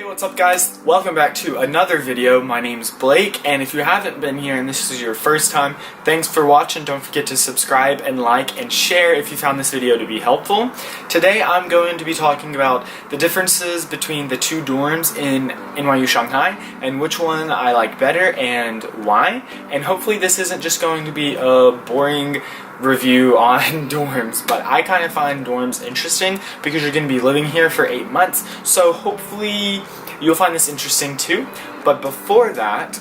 What's up guys? Welcome back to another video. My name's Blake, and if you haven't been here and this is your first time, thanks for watching. Don't forget to subscribe and like and share if you found this video to be helpful. Today I'm going to be talking about the differences between the two dorms in Nyu Shanghai and which one I like better and why. And hopefully this isn't just going to be a boring review on dorms, but I kind of find dorms interesting because you're going to be living here for 8 months, so hopefully you'll find this interesting too. But before that,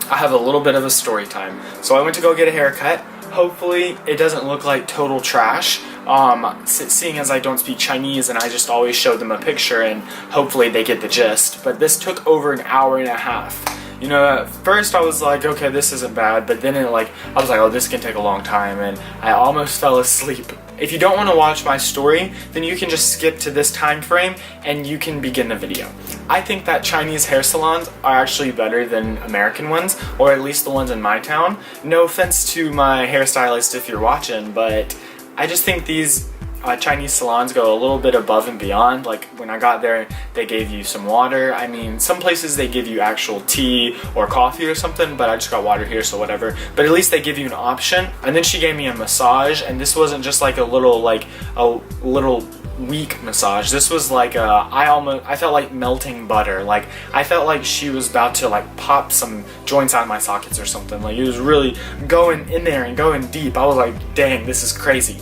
I have a little bit of a story time. So I went to go get a haircut. Hopefully it doesn't look like total trash, seeing as I don't speak Chinese and I just always show them a picture and hopefully they get the gist. But this took over an hour and a half. You know, at first I was like, okay, this isn't bad, but then I was like, oh, this can take a long time, and I almost fell asleep. If you don't want to watch my story, then you can just skip to this time frame and you can begin the video. I think that Chinese hair salons are actually better than American ones, or at least the ones in my town. No offense to my hairstylist if you're watching, but I just think these Chinese salons go a little bit above and beyond. Like when I got there, they gave you some water. I mean, some places they give you actual tea or coffee or something, but I just got water here, so whatever. But at least they give you an option. And then she gave me a massage, and this wasn't just like a little weak massage. This was like I felt like melting butter. Like I felt like she was about to like pop some joints out of my sockets or something. Like it was really going in there and going deep. I was like, dang, this is crazy.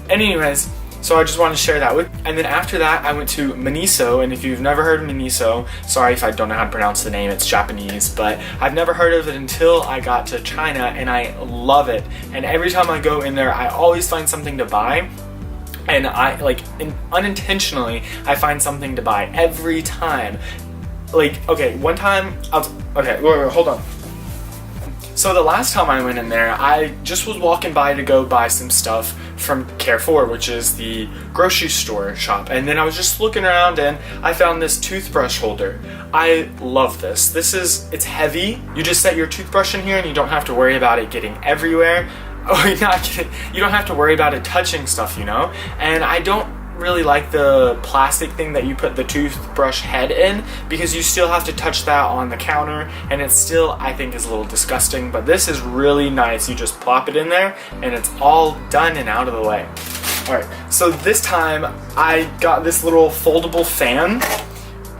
Anyways, so I just wanted to share that with. And then after that, I went to Miniso, and if you've never heard of Miniso, sorry if I don't know how to pronounce the name, it's Japanese, but I've never heard of it until I got to China, and I love it. And every time I go in there, I always find something to buy. And unintentionally, I find something to buy every time. Like, okay, one time, wait, hold on. So the last time I went in there, I just was walking by to go buy some stuff from Carrefour, which is the grocery store shop. And then I was just looking around and I found this toothbrush holder. I love this. It's heavy. You just set your toothbrush in here and you don't have to worry about it getting everywhere. Oh, you don't have to worry about it touching stuff, you know? And I don't really like the plastic thing that you put the toothbrush head in, because you still have to touch that on the counter, and it still, I think, is a little disgusting. But this is really nice. You just plop it in there and it's all done and out of the way. Alright, so this time I got this little foldable fan.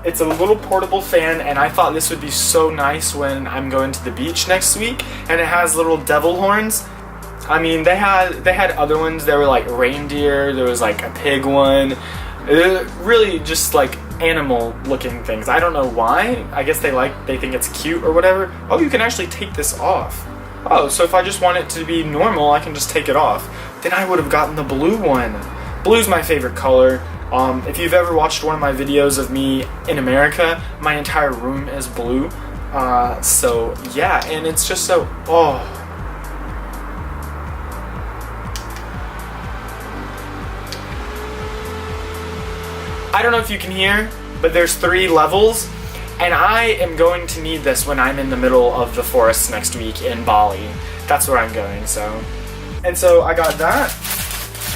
It's a little portable fan, and I thought this would be so nice when I'm going to the beach next week. And it has little devil horns. I mean, they had other ones. There were like reindeer, there was like a pig one. Really just like animal looking things. I don't know why. I guess they think it's cute or whatever. Oh, you can actually take this off. Oh, so if I just want it to be normal, I can just take it off. Then I would have gotten the blue one. Blue's my favorite color. If you've ever watched one of my videos of me in America, my entire room is blue. So yeah, and it's just so, oh. I don't know if you can hear, but there's 3 levels, and I am going to need this when I'm in the middle of the forest next week in Bali. That's where I'm going, so. And so I got that,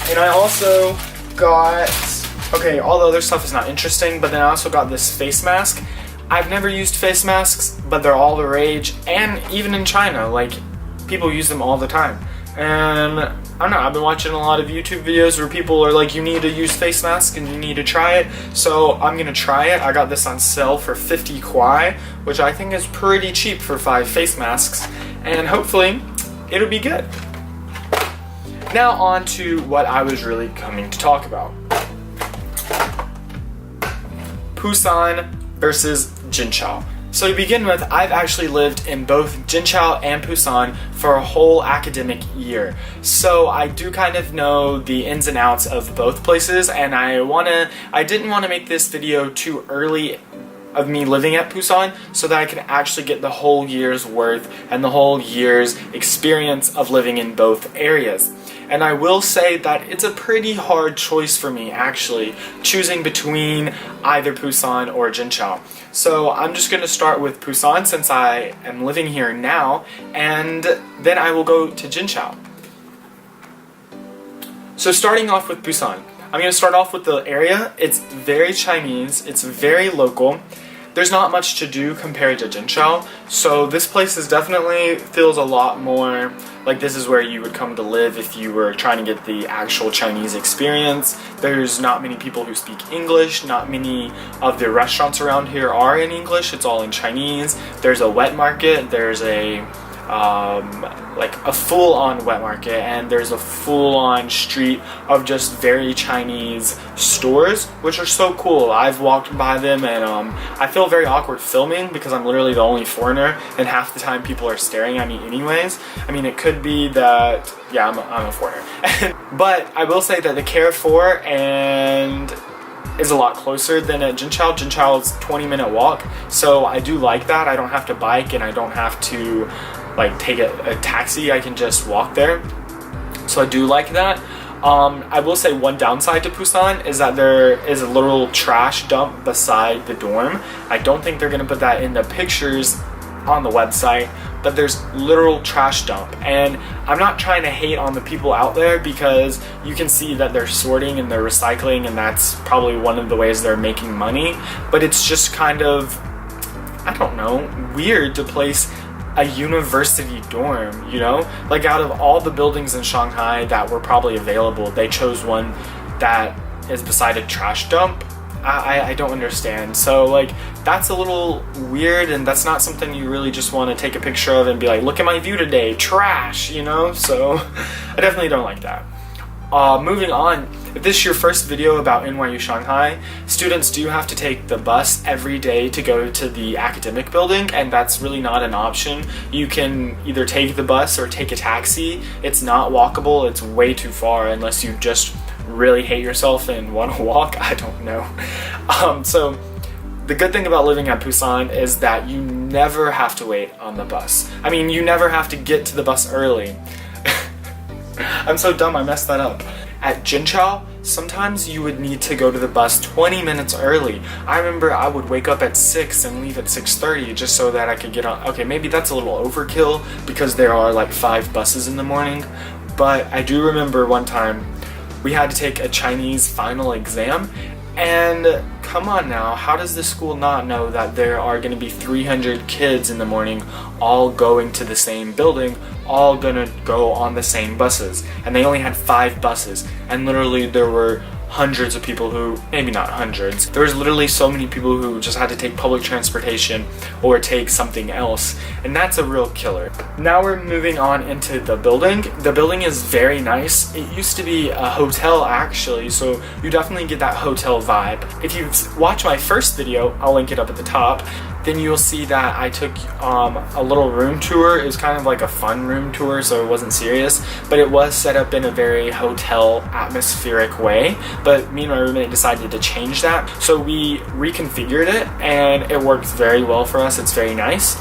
and I also got, okay, all the other stuff is not interesting, but then I also got this face mask. I've never used face masks, but they're all the rage, and even in China, like, people use them all the time. And I don't know, I've been watching a lot of YouTube videos where people are like, you need to use face mask and you need to try it, so I'm gonna try it. I got this on sale for 50 kwai, which I think is pretty cheap for 5 face masks, and hopefully it'll be good. Now on to what I was really coming to talk about. Poussin versus Jinchou. So to begin with, I've actually lived in both Jinchou and Poussin for a whole academic year. So I do kind of know the ins and outs of both places, and I didn't want to make this video too early of me living at Poussin so that I can actually get the whole year's worth and the whole year's experience of living in both areas. And I will say that it's a pretty hard choice for me, actually, choosing between either Poussin or Jinchou. So I'm just going to start with Poussin since I am living here now, and then I will go to Jinchou. So starting off with Poussin, I'm going to start off with the area. It's very Chinese, it's very local. there's not much to do compared to Jinchou. So this place is definitely feels a lot more like this is where you would come to live if you were trying to get the actual Chinese experience. There's not many people who speak English. Not many of the restaurants around here are in English. It's all in Chinese. There's a wet market. There's a like a full-on wet market, and there's a full-on street of just very Chinese stores, which are so cool. I've walked by them, and I feel very awkward filming because I'm literally the only foreigner, and half the time people are staring at me anyways. I mean, it could be that, yeah, I'm a foreigner. But I will say that the Carrefour and is a lot closer than at Jinchou. Jinchou is a 20-minute walk, so I do like that. I don't have to bike, and I don't have to like take a taxi. I can just walk there, so I do like that. I will say one downside to Poussin is that there is a little trash dump beside the dorm. I don't think they're gonna put that in the pictures on the website, but there's literal trash dump, and I'm not trying to hate on the people out there because you can see that they're sorting and they're recycling, and that's probably one of the ways they're making money. But it's just kind of, I don't know, weird to place a university dorm, you know? Like, out of all the buildings in Shanghai that were probably available, they chose one that is beside a trash dump. I don't understand. So like, that's a little weird, and that's not something you really just want to take a picture of and be like, look at my view today, trash, you know? So I definitely don't like that. Moving on, if this is your first video about Nyu Shanghai, students do have to take the bus every day to go to the academic building, and that's really not an option. You can either take the bus or take a taxi. It's not walkable, it's way too far unless you just really hate yourself and want to walk. I don't know. So the good thing about living at Poussin is that you never have to wait on the bus. I mean, you never have to get to the bus early. I'm so dumb, I messed that up. At Jinchou, sometimes you would need to go to the bus 20 minutes early. I remember I would wake up at 6 and leave at 6:30 just so that I could get on. Okay, maybe that's a little overkill because there are like 5 buses in the morning, but I do remember one time we had to take a Chinese final exam, and come on now, how does the school not know that there are going to be 300 kids in the morning all going to the same building, all gonna go on the same buses? And they only had 5 buses, and literally there were hundreds of people who, maybe not hundreds, there was literally so many people who just had to take public transportation or take something else, and that's a real killer. Now we're moving on into the building. The building is very nice. It used to be a hotel actually, so you definitely get that hotel vibe. If you've watched my first video, I'll link it up at the top, then you'll see that I took a little room tour. It was kind of like a fun room tour, so it wasn't serious, but it was set up in a very hotel atmospheric way. But me and my roommate decided to change that, so we reconfigured it, and it worked very well for us. It's very nice.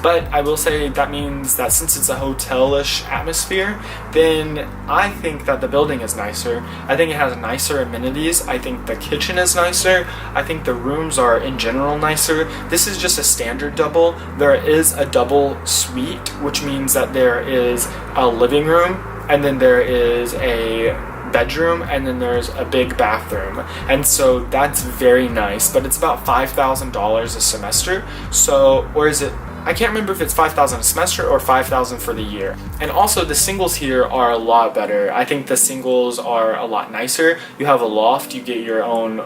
But I will say that means that since it's a hotel-ish atmosphere, then I think that the building is nicer. I think it has nicer amenities. I think the kitchen is nicer. I think the rooms are in general nicer. This is just a standard double. There is a double suite, which means that there is a living room, and then there is a bedroom, and then there's a big bathroom, and so that's very nice. But it's about $5,000 a semester, so, or is it, I can't remember if it's $5,000 a semester or $5,000 for the year. And also the singles here are a lot better. I think the singles are a lot nicer. You have a loft, you get your own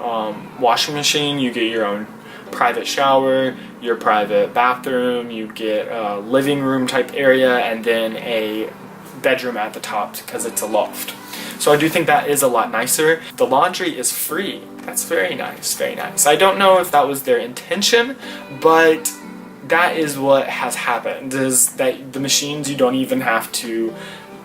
washing machine, you get your own private shower, your private bathroom, you get a living room type area, and then a bedroom at the top because it's a loft. So I do think that is a lot nicer. The laundry is free. That's very nice, very nice. I don't know if that was their intention, but that is what has happened, is that the machines, you don't even have to,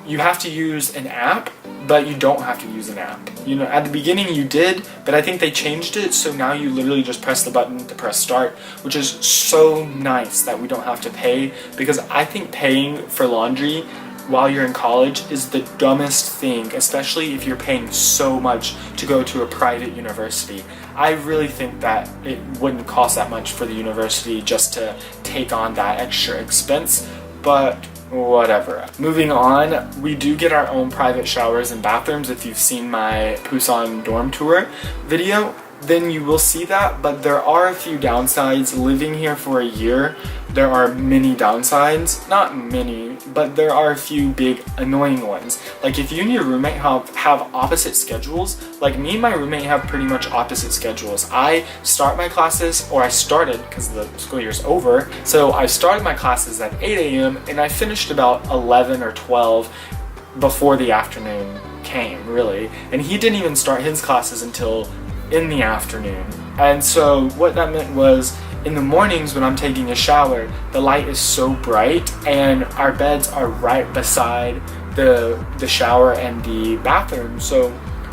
you have to use an app, but you don't have to use an app. You know, at the beginning you did, but I think they changed it, so now you literally just press the button to press start, which is so nice that we don't have to pay, because I think paying for laundry while you're in college is the dumbest thing, especially if you're paying so much to go to a private university. I really think that it wouldn't cost that much for the university just to take on that extra expense, but whatever. Moving on, we do get our own private showers and bathrooms. If you've seen my Poussin dorm tour video, then you will see that. But there are a few downsides. Living here for a year, there are many downsides. Not many, but there are a few big annoying ones. Like if you and your roommate have opposite schedules, like me and my roommate have pretty much opposite schedules. I start my classes, or I started because the school year's over, so I started my classes at 8 a.m. and I finished about 11 or 12 before the afternoon came, really. And he didn't even start his classes until in the afternoon. And so what that meant was, in the mornings when I'm taking a shower, the light is so bright and our beds are right beside the shower and the bathroom. So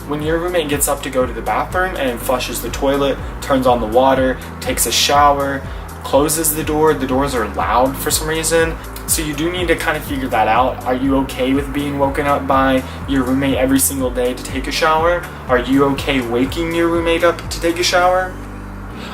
when your roommate gets up to go to the bathroom and flushes the toilet, turns on the water, takes a shower, closes the doors are loud for some reason. So you do need to kind of figure that out. Are you okay with being woken up by your roommate every single day to take a shower? Are you okay waking your roommate up to take a shower?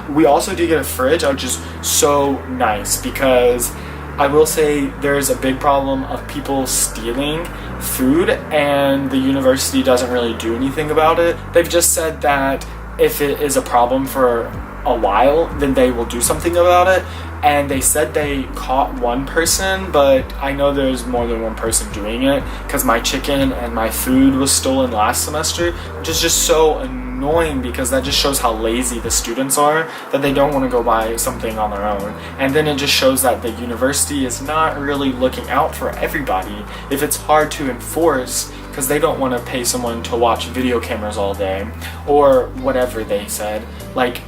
We also do get a fridge, which is so nice, because I will say there's a big problem of people stealing food, and the university doesn't really do anything about it. They've just said that if it is a problem for a while, then they will do something about it. And they said they caught one person, but I know there's more than one person doing it, because my chicken and my food was stolen last semester, which is just so annoying, because that just shows how lazy the students are, that they don't want to go buy something on their own. And then it just shows that the university is not really looking out for everybody if it's hard to enforce, because they don't want to pay someone to watch video cameras all day, or whatever they said. Like,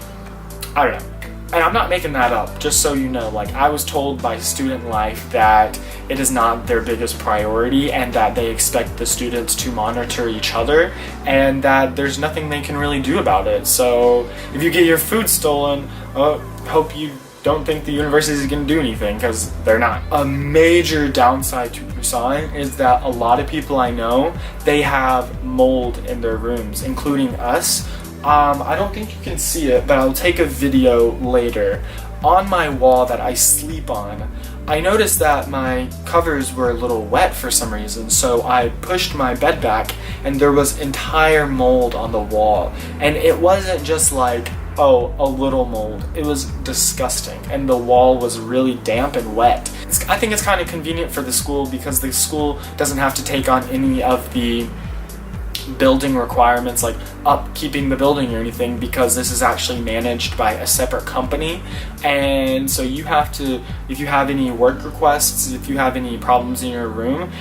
I don't know. And I'm not making that up, just so you know. Like, I was told by Student Life that it is not their biggest priority, and that they expect the students to monitor each other, and that there's nothing they can really do about it. So if you get your food stolen, hope you don't think the university is going to do anything, because they're not. A major downside to Poussin is that a lot of people I know, they have mold in their rooms, including us. I don't think you can see it, but I'll take a video later. On my wall that I sleep on, I noticed that my covers were a little wet for some reason, so I pushed my bed back and there was entire mold on the wall. And it wasn't just like, oh, a little mold. It was disgusting, and the wall was really damp and wet. I think it's kind of convenient for the school, because the school doesn't have to take on any of the building requirements, like upkeeping the building or anything, because this is actually managed by a separate company. And so you have to, if you have any work requests, if you have any problems in your room,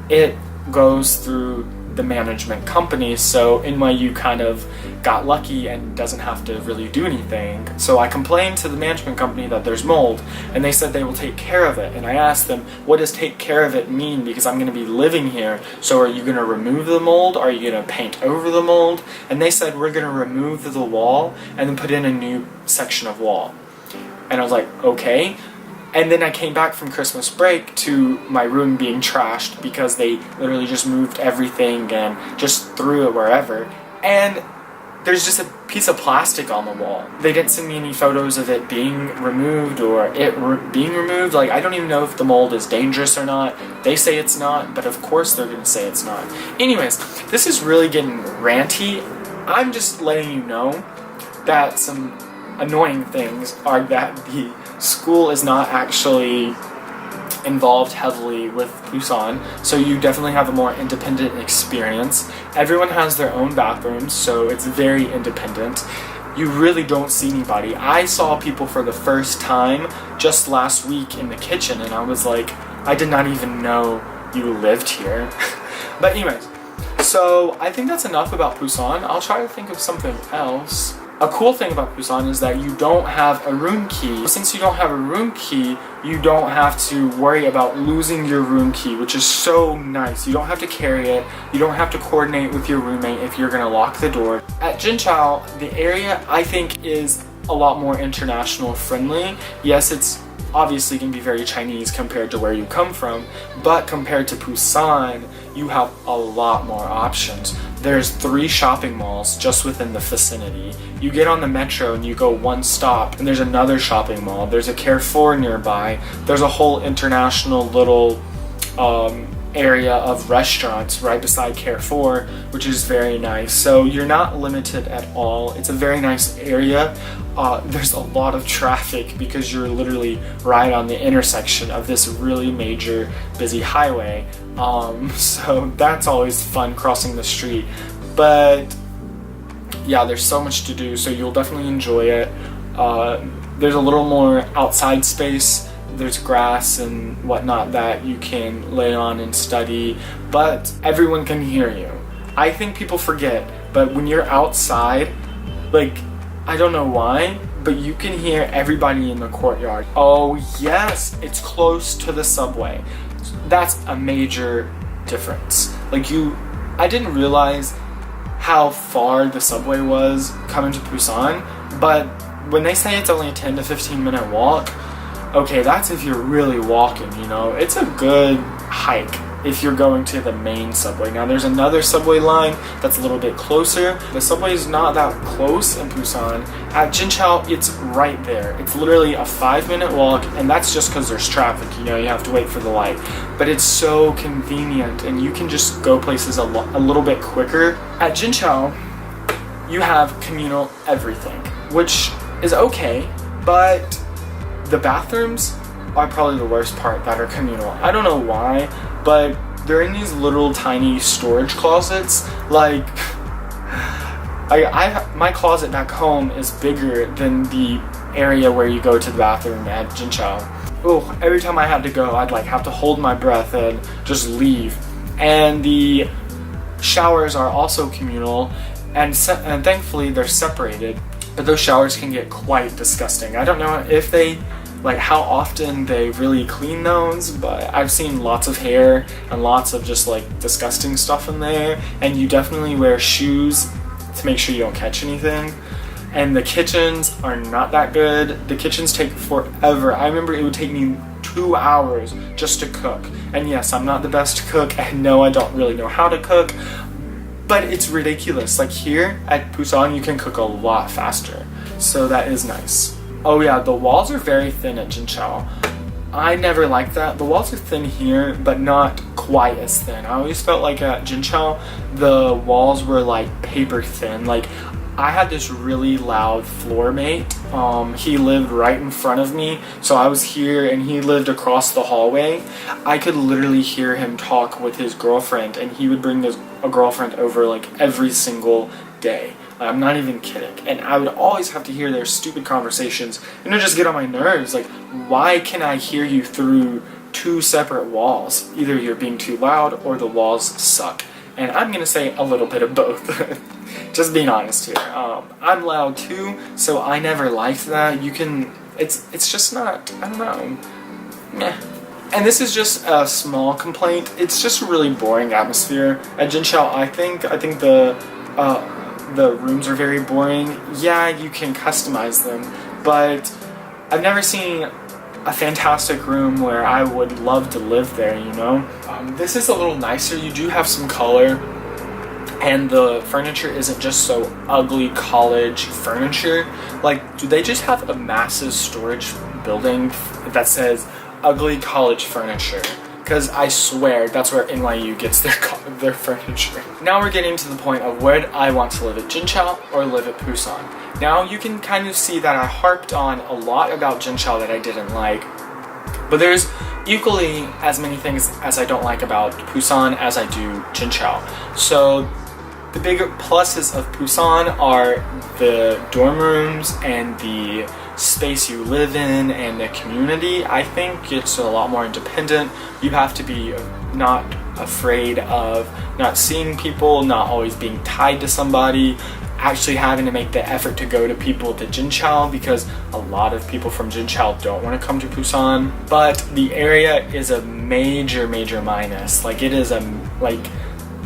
it goes through the management company. So NYU kind of got lucky and doesn't have to really do anything. So I complained to the management company that there's mold, and they said they will take care of it. And I asked them, what does take care of it mean? Because I'm going to be living here. So are you going to remove the mold? Are you going to paint over the mold? And they said, we're going to remove the wall and then put in a new section of wall. And I was like, okay. And then I came back from Christmas break to my room being trashed, because they literally just moved everything and just threw it wherever. And there's just a piece of plastic on the wall. They didn't send me any photos of it being removed or it being removed. Like, I don't even know if the mold is dangerous or not. They say it's not, but of course they're gonna say it's not. Anyways, this is really getting ranty. I'm just letting you know that some annoying things are that the school is not actually involved heavily with Poussin, so you definitely have a more independent experience. Everyone has their own bathrooms, so it's very independent. You really don't see anybody. I saw people for the first time just last week in the kitchen, and I was like, I did not even know you lived here. But anyways, so I think that's enough about Poussin. I'll try to think of something else. A cool thing about Poussin is that you don't have a room key. Since you don't have a room key, you don't have to worry about losing your room key, which is so nice. You don't have to carry it. You don't have to coordinate with your roommate if you're gonna lock the door. At Jinchou, the area I think is a lot more international friendly. Yes, it's obviously gonna be very Chinese compared to where you come from, but compared to Poussin, you have a lot more options. There's 3 shopping malls just within the vicinity. You get on the metro and you go one stop and there's another shopping mall. There's a Carrefour nearby. There's a whole international little area of restaurants right beside Carrefour, which is very nice. So you're not limited at all. It's a very nice area. There's a lot of traffic because you're literally right on the intersection of this really major busy highway. So that's always fun, crossing the street. But yeah, there's so much to do, so you'll definitely enjoy it. There's a little more outside space. There's grass and whatnot that you can lay on and study, but everyone can hear you. I think people forget, but when you're outside, like, I don't know why, but you can hear everybody in the courtyard. Oh yes, it's close to the subway. That's a major difference. Like, I didn't realize how far the subway was coming to Poussin, but when they say it's only a 10 to 15 minute walk, okay, that's if you're really walking, you know. It's a good hike if you're going to the main subway. Now there's another subway line that's a little bit closer. The subway is not that close in Poussin. At Jinchou, it's right there. It's literally a 5-minute walk, and that's just because there's traffic, you know, you have to wait for the light. But it's so convenient, and you can just go places a little bit quicker. At Jinchou, you have communal everything, which is okay, but the bathrooms are probably the worst part that are communal. I don't know why, but they're in these little tiny storage closets. Like, my closet back home is bigger than the area where you go to the bathroom at Jinchou. Oh, every time I had to go, I'd like have to hold my breath and just leave. And the showers are also communal, and thankfully they're separated, but those showers can get quite disgusting. I don't know if they, like, how often they really clean those, but I've seen lots of hair and lots of just like disgusting stuff in there, and you definitely wear shoes to make sure you don't catch anything. And the kitchens are not that good. The kitchens take forever. I remember it would take me 2 hours just to cook. And yes, I'm not the best cook, and no, I don't really know how to cook, but it's ridiculous. Like, here at Poussin, you can cook a lot faster, so that is nice. Oh yeah, the walls are very thin at Jinchou. I never liked that. The walls are thin here, but not quite as thin. I always felt like at Jinchou, the walls were like paper thin. Like, I had this really loud floor mate. He lived right in front of me, so I was here and he lived across the hallway. I could literally hear him talk with his girlfriend, and he would bring a girlfriend over like every single day. I'm not even kidding. And I would always have to hear their stupid conversations, and it would just get on my nerves. Like, why can I hear you through 2 separate walls? Either you're being too loud or the walls suck. And I'm gonna say a little bit of both. Just being honest here. I'm loud too, so I never liked that. It's just not, I don't know, meh. And this is just a small complaint. It's just a really boring atmosphere. At Jinchou, I think the rooms are very boring. Yeah, you can customize them, but I've never seen a fantastic room where I would love to live there, you know? This is a little nicer. You do have some color, and the furniture isn't just so ugly college furniture. Like, do they just have a massive storage building that says ugly college furniture? Because I swear that's where NYU gets their furniture. Now we're getting to the point of where I want to live, at Jinchou or live at Poussin. Now you can kind of see that I harped on a lot about Jinchou that I didn't like, but there's equally as many things as I don't like about Poussin as I do Jinchou. So the bigger pluses of Poussin are the dorm rooms and the space you live in and the community. I think it's a lot more independent. You have to be not afraid of not seeing people, not always being tied to somebody, actually having to make the effort to go to people to Jinchou, because a lot of people from Jinchou don't want to come to Poussin. But the area is a major minus. Like, it is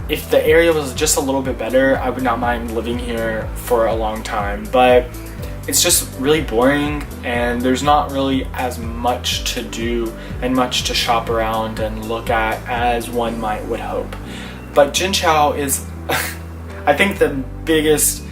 if the area was just a little bit better, I would not mind living here for a long time. But it's just really boring, and there's not really as much to do and much to shop around and look at as one might would hope. But Jinchou is, I think, the biggest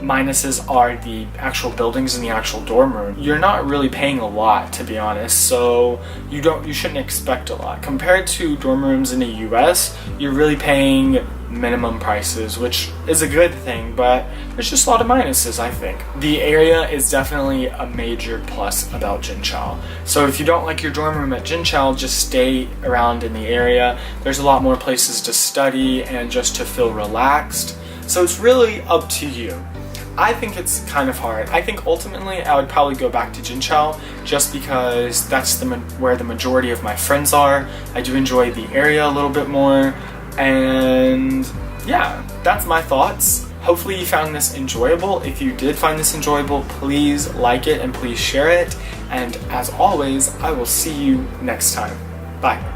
minuses are the actual buildings and the actual dorm room. You're not really paying a lot, to be honest, so you shouldn't expect a lot. Compared to dorm rooms in the US, you're really paying minimum prices, which is a good thing, but there's just a lot of minuses, I think. The area is definitely a major plus about Jinchou. So if you don't like your dorm room at Jinchou, just stay around in the area. There's a lot more places to study and just to feel relaxed. So it's really up to you. I think it's kind of hard. I think ultimately I would probably go back to Jinchou just because that's where the majority of my friends are. I do enjoy the area a little bit more. And yeah, that's my thoughts. Hopefully you found this enjoyable. If you did find this enjoyable, please like it and please share it. And as always, I will see you next time. Bye.